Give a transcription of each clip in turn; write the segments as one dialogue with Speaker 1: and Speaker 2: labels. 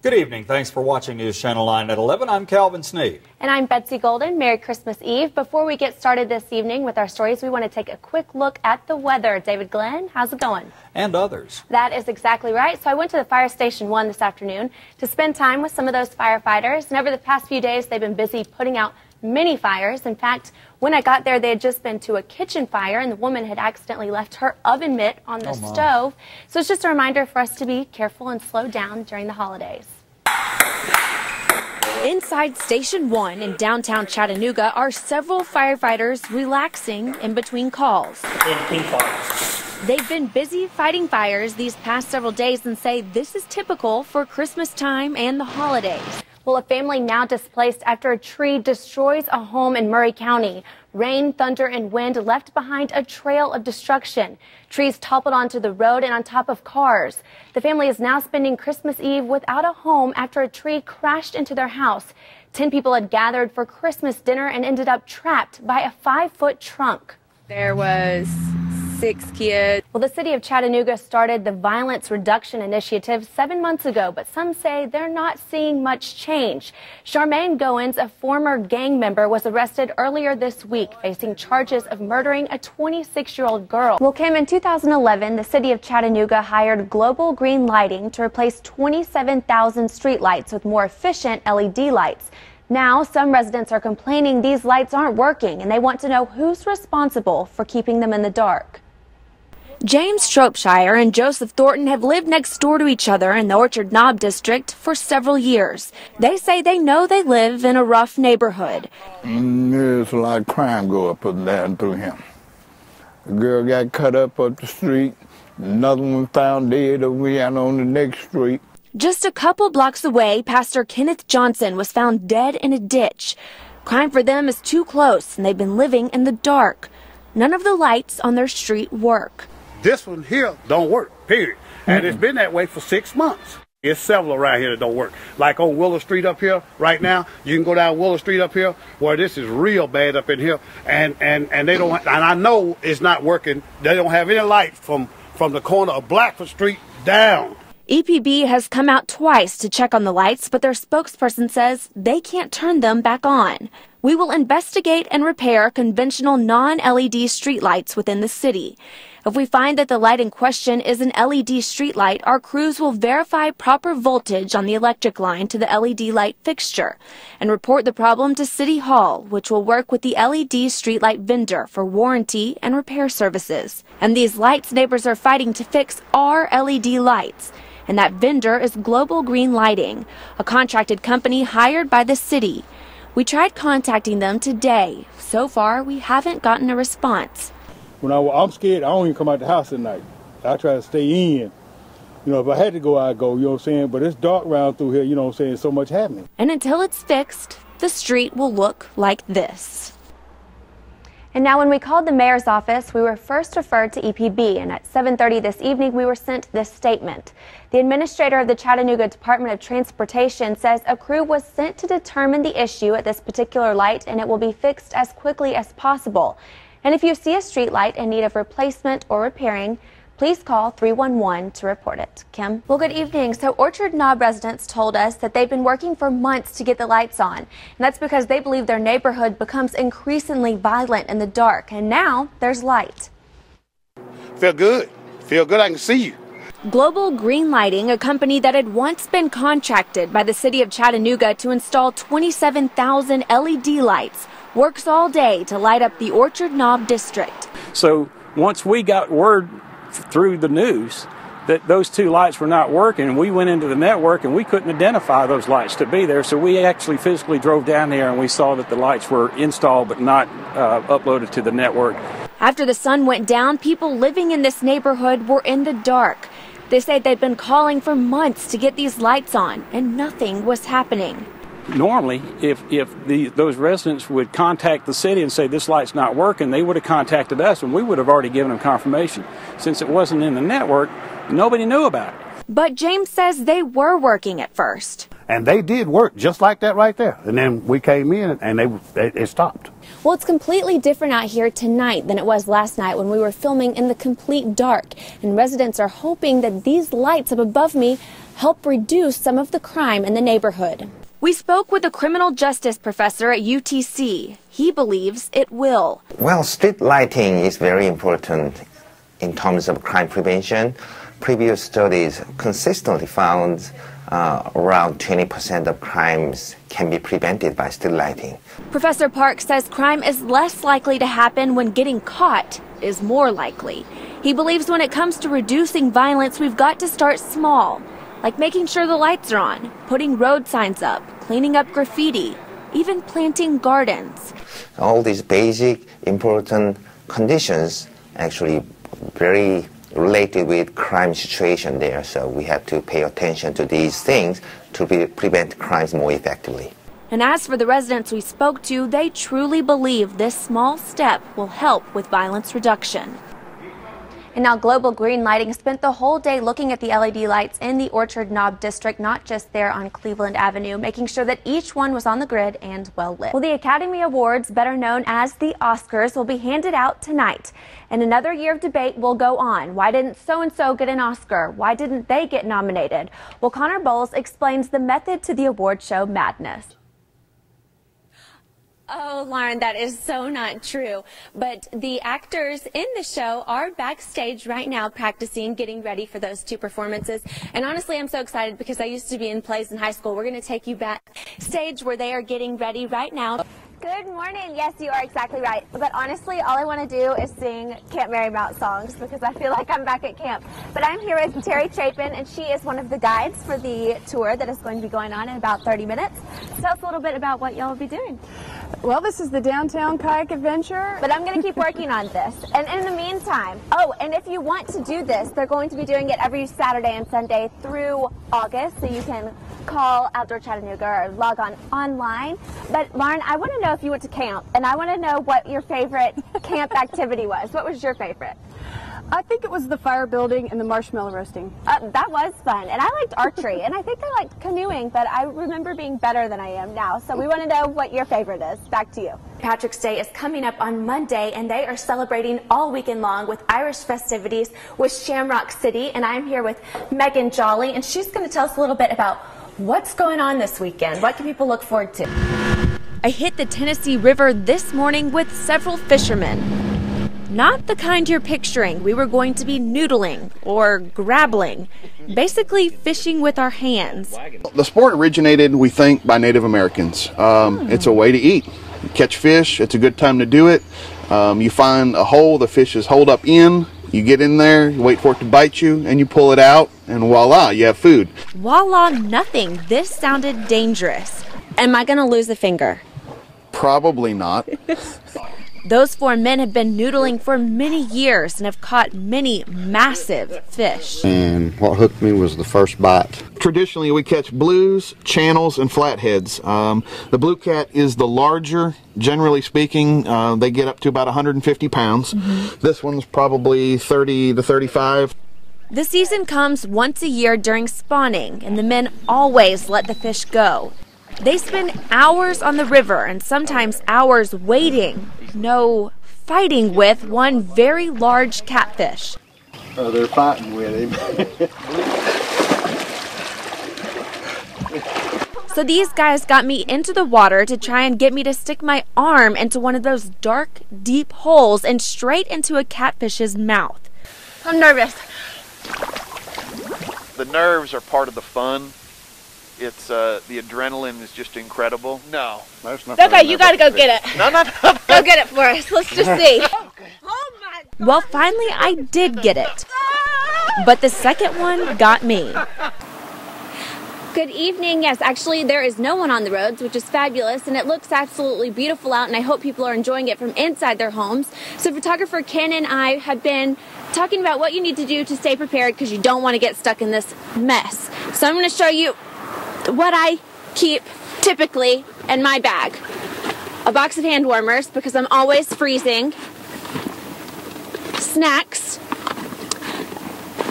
Speaker 1: Good evening. Thanks for watching News Channel 9 at 11. I'm Calvin Sneed.
Speaker 2: And I'm Betsy Goldin. Merry Christmas Eve. Before we get started this evening with our stories, we want to take a quick look at the weather. David Glenn, how's it going?
Speaker 1: And others.
Speaker 2: That is exactly right. So I went to the Fire Station 1 this afternoon to spend time with some of those firefighters. And over the past few days, they've been busy putting out many fires. In fact, when I got there, they had just been to a kitchen fire, and the woman had accidentally left her oven mitt on the stove. So it's just a reminder for us to be careful and slow down during the holidays. Inside Station 1 in downtown Chattanooga are several firefighters relaxing in between calls. They've been busy fighting fires these past several days and say this is typical for Christmas time and the holidays. Well, a family now displaced after a tree destroys a home in Murray County. Rain, thunder, and wind left behind a trail of destruction. Trees toppled onto the road and on top of cars. The family is now spending Christmas Eve without a home after a tree crashed into their house. 10 people had gathered for Christmas dinner and ended up trapped by a 5-foot trunk.
Speaker 3: There was 6 kids.
Speaker 2: Well, the city of Chattanooga started the Violence Reduction Initiative 7 months ago, but some say they're not seeing much change. Charmaine Goins, a former gang member, was arrested earlier this week, facing charges of murdering a 26-year-old girl. Well, Kim, in 2011, the city of Chattanooga hired Global Green Lighting to replace 27,000 streetlights with more efficient LED lights. Now, some residents are complaining these lights aren't working, and they want to know who's responsible for keeping them in the dark. James Shropshire and Joseph Thornton have lived next door to each other in the Orchard Knob district for several years. They say they know they live in a rough neighborhood.
Speaker 4: There's a lot of crime going up and down through him. A girl got cut up the street. Another one found dead over here on the next street.
Speaker 2: Just a couple blocks away, Pastor Kenneth Johnson was found dead in a ditch. Crime for them is too close, and they've been living in the dark. None of the lights on their street work.
Speaker 5: This one here don't work, period. And it's been that way for 6 months. There's several around here that don't work. Like on Willow Street up here right now, you can go down Willow Street up here where this is real bad up in here. And they don't, and I know it's not working. They don't have any light from the corner of Blackford Street down.
Speaker 2: EPB has come out twice to check on the lights, but their spokesperson says they can't turn them back on. We will investigate and repair conventional non-LED streetlights within the city. If we find that the light in question is an LED streetlight, our crews will verify proper voltage on the electric line to the LED light fixture and report the problem to City Hall, which will work with the LED streetlight vendor for warranty and repair services. And these lights neighbors are fighting to fix are LED lights. And that vendor is Global Green Lighting, a contracted company hired by the city. We tried contacting them today. So far, we haven't gotten a response.
Speaker 6: When I'm scared, I don't even come out the house at night. I try to stay in. You know, if I had to go, I'd go, you know what I'm saying? But it's dark around through here, you know what I'm saying? So much happening.
Speaker 2: And until it's fixed, the street will look like this. And now when we called the mayor's office, we were first referred to EPB, and at 7:30 this evening, we were sent this statement. The administrator of the Chattanooga Department of Transportation says a crew was sent to determine the issue at this particular light, and it will be fixed as quickly as possible. And if you see a street light in need of replacement or repairing, please call 311 to report it. Kim? Well, good evening. So Orchard Knob residents told us that they've been working for months to get the lights on. And that's because they believe their neighborhood becomes increasingly violent in the dark. And now there's light.
Speaker 5: Feel good. Feel good. I can see you.
Speaker 2: Global Green Lighting, a company that had once been contracted by the city of Chattanooga to install 27,000 LED lights, works all day to light up the Orchard Knob district.
Speaker 7: So once we got word through the news that those 2 lights were not working, we went into the network and we couldn't identify those lights to be there, so we actually physically drove down there and we saw that the lights were installed but not uploaded to the network.
Speaker 2: After the sun went down, people living in this neighborhood were in the dark. They say they'd been calling for months to get these lights on and nothing was happening.
Speaker 7: Normally, if those residents would contact the city and say this light's not working, they would have contacted us and we would have already given them confirmation. Since it wasn't in the network, nobody knew about it.
Speaker 2: But James says they were working at first.
Speaker 5: And they did work just like that right there. And then we came in and it stopped.
Speaker 2: Well, it's completely different out here tonight than it was last night when we were filming in the complete dark. And residents are hoping that these lights up above me help reduce some of the crime in the neighborhood. We spoke with a criminal justice professor at UTC. He believes it will.
Speaker 8: Well, street lighting is very important in terms of crime prevention. Previous studies consistently found around 20% of crimes can be prevented by street lighting.
Speaker 2: Professor Park says crime is less likely to happen when getting caught is more likely. He believes when it comes to reducing violence, we've got to start small, like making sure the lights are on, putting road signs up, cleaning up graffiti, even planting gardens.
Speaker 8: All these basic, important conditions actually very related with crime situation there, so we have to pay attention to these things to prevent crimes more effectively.
Speaker 2: And as for the residents we spoke to, they truly believe this small step will help with violence reduction. And now Global Green Lighting spent the whole day looking at the LED lights in the Orchard Knob district, not just there on Cleveland Avenue, making sure that each one was on the grid and well lit. Well, the Academy Awards, better known as the Oscars, will be handed out tonight. And another year of debate will go on. Why didn't so-and-so get an Oscar? Why didn't they get nominated? Well, Connor Bowles explains the method to the award show madness.
Speaker 9: Oh, Lauren, that is so not true. But the actors in the show are backstage right now practicing, getting ready for those two performances. And honestly, I'm so excited because I used to be in plays in high school. We're going to take you backstage where they are getting ready right now.
Speaker 10: Good morning. Yes, you are exactly right. But honestly, all I want to do is sing Camp Marymount songs because I feel like I'm back at camp. But I'm here with Terry Chapin, and she is one of the guides for the tour that is going to be going on in about 30 minutes. Tell us a little bit about what y'all will be doing.
Speaker 3: Well, this is the Downtown Kayak Adventure.
Speaker 10: But I'm going to keep working on this. And in the meantime, oh, and if you want to do this, they're going to be doing it every Saturday and Sunday through August, so you can call Outdoor Chattanooga or log on online. But Lauren, I want to know if you went to camp, and I want to know what your favorite camp activity was. What was your favorite?
Speaker 3: I think it was the fire building and the marshmallow roasting.
Speaker 10: That was fun, and I liked archery, and I think I liked canoeing, but I remember being better than I am now. So we want to know what your favorite is. Back to you.
Speaker 2: Patrick's Day is coming up on Monday, and they are celebrating all weekend long with Irish festivities with Shamrock City. And I'm here with Megan Jolly, and she's going to tell us a little bit about what's going on this weekend. What can people look forward to? I hit the Tennessee River this morning with several fishermen. Not the kind you're picturing. We were going to be noodling or grabbling, basically fishing with our hands.
Speaker 11: The sport originated, we think, by Native Americans. It's a way to eat. You catch fish, it's a good time to do it. You find a hole, the fish is holed up in, you get in there, you wait for it to bite you, and you pull it out, and voila, you have food.
Speaker 2: Voila, nothing. This sounded dangerous. Am I going to lose a finger?
Speaker 11: Probably not.
Speaker 2: Those four men have been noodling for many years and have caught many massive fish.
Speaker 12: And what hooked me was the first bite.
Speaker 11: Traditionally, we catch blues, channels, and flatheads. The blue cat is the larger, generally speaking. They get up to about 150 pounds. This one's probably 30 to 35.
Speaker 2: The season comes once a year during spawning, and the men always let the fish go. They spend hours on the river and sometimes hours waiting, no, fighting with one very large catfish.
Speaker 12: Oh, they're fighting with him.
Speaker 2: So these guys got me into the water to try and get me to stick my arm into one of those dark, deep holes and straight into a catfish's mouth.
Speaker 10: I'm nervous.
Speaker 13: The nerves are part of the fun. It's the adrenaline is just incredible. No,
Speaker 12: that's not.
Speaker 10: Okay, you got to go get it.
Speaker 13: No.
Speaker 10: Go get it for us. Let's just see.
Speaker 13: Okay.
Speaker 10: Oh my God.
Speaker 2: Well, finally I did get it. But the second one got me.
Speaker 9: Good evening. Yes, actually, there is no one on the roads, which is fabulous, and it looks absolutely beautiful out, and I hope people are enjoying it from inside their homes. So photographer Ken and I have been talking about what you need to do to stay prepared because you don't want to get stuck in this mess. So I'm going to show you what I keep typically in my bag. A box of hand warmers because I'm always freezing. Snacks.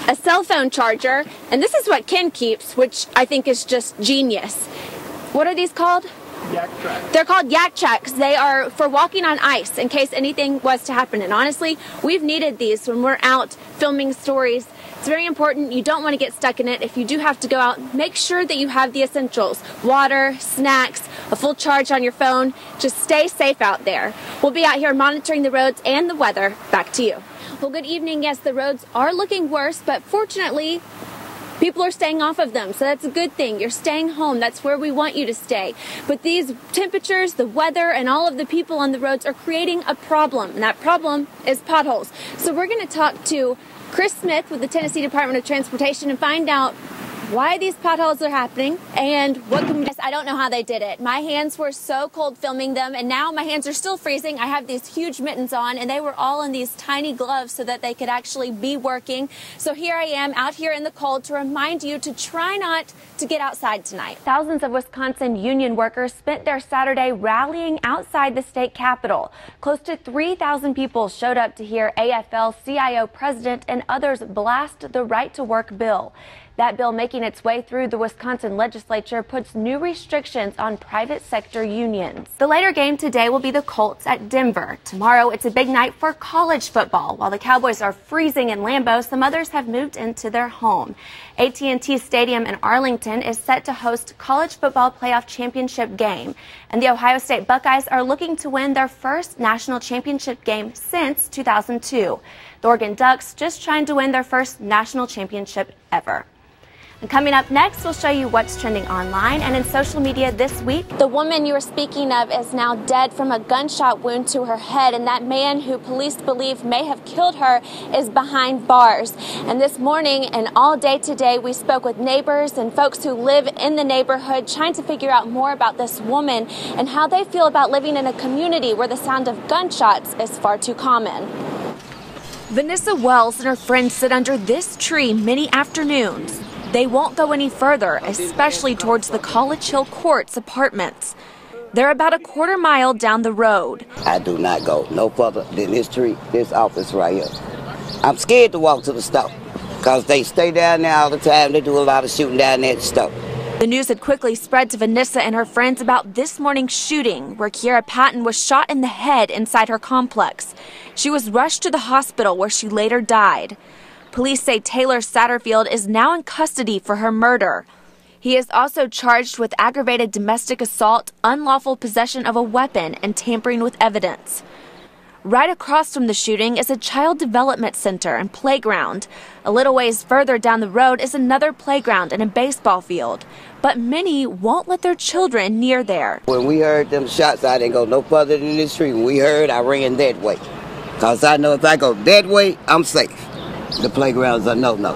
Speaker 9: A cell phone charger. And this is what Ken keeps, which I think is just genius. What are these called?
Speaker 11: Yak tracks.
Speaker 9: They're called yak tracks. They are for walking on ice in case anything was to happen. And honestly, we've needed these when we're out filming stories It's very important. You don't want to get stuck in it. If you do have to go out, make sure that you have the essentials: water, snacks, a full charge on your phone. Just stay safe out there. We'll be out here monitoring the roads and the weather. Back to you. Well, good evening. Yes, the roads are looking worse, but fortunately, people are staying off of them, so that's a good thing. You're staying home. That's where we want you to stay. But these temperatures, the weather, and all of the people on the roads are creating a problem, and that problem is potholes. So we're going to talk to Chris Smith with the Tennessee Department of Transportation and find out why these potholes are happening and what can we do. I don't know how they did it. My hands were so cold filming them, and now my hands are still freezing. I have these huge mittens on, and they were all in these tiny gloves so that they could actually be working. So here I am out here in the cold to remind you to try not to get outside tonight. Thousands of Wisconsin union workers spent their Saturday rallying outside the state capitol. Close to 3,000 people showed up to hear AFL-CIO president and others blast the right to work bill. That bill making its way through the Wisconsin legislature puts new restrictions on private sector unions. The later game today will be the Colts at Denver. Tomorrow it's a big night for college football. While the Cowboys are freezing in Lambeau, some others have moved into their home. AT&T Stadium in Arlington is set to host college football playoff championship game. And the Ohio State Buckeyes are looking to win their first national championship game since 2002. The Oregon Ducks just trying to win their first national championship ever. And coming up next, we'll show you what's trending online and in social media this week. The woman you were speaking of is now dead from a gunshot wound to her head, and that man who police believe may have killed her is behind bars. And this morning and all day today, we spoke with neighbors and folks who live in the neighborhood trying to figure out more about this woman and how they feel about living in a community where the sound of gunshots is far too common. Vanessa Wells and her friends sit under this tree many afternoons. They won't go any further, especially towards the College Hill Courts apartments. They're about a quarter mile down the road.
Speaker 14: I do not go no further than this tree, this office right here. I'm scared to walk to the store because they stay down there all the time. They do a lot of shooting down there at the store.
Speaker 2: The news had quickly spread to Vanessa and her friends about this morning's shooting, where Kiera Patton was shot in the head inside her complex. She was rushed to the hospital where she later died. Police say Taylor Satterfield is now in custody for her murder. He is also charged with aggravated domestic assault, unlawful possession of a weapon, and tampering with evidence. Right across from the shooting is a child development center and playground. A little ways further down the road is another playground and a baseball field. But many won't let their children near there.
Speaker 14: When we heard them shots, I didn't go no further than this tree. When we heard, I ran that way. Because I know if I go that way, I'm safe. The playground's a no-no.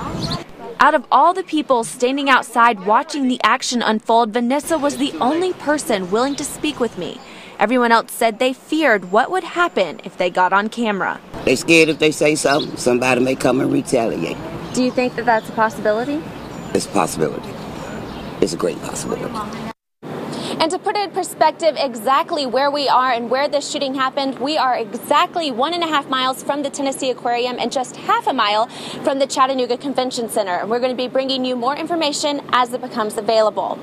Speaker 2: Out of all the people standing outside watching the action unfold, Vanessa was the only person willing to speak with me. Everyone else said they feared what would happen if they got on camera.
Speaker 14: They scared if they say something, somebody may come and retaliate.
Speaker 9: Do you think that that's a possibility?
Speaker 14: It's a possibility. It's a great possibility.
Speaker 9: And to put it in perspective exactly where we are and where this shooting happened, we are exactly 1.5 miles from the Tennessee Aquarium and just half a mile from the Chattanooga Convention Center. We're going to be bringing you more information as it becomes available.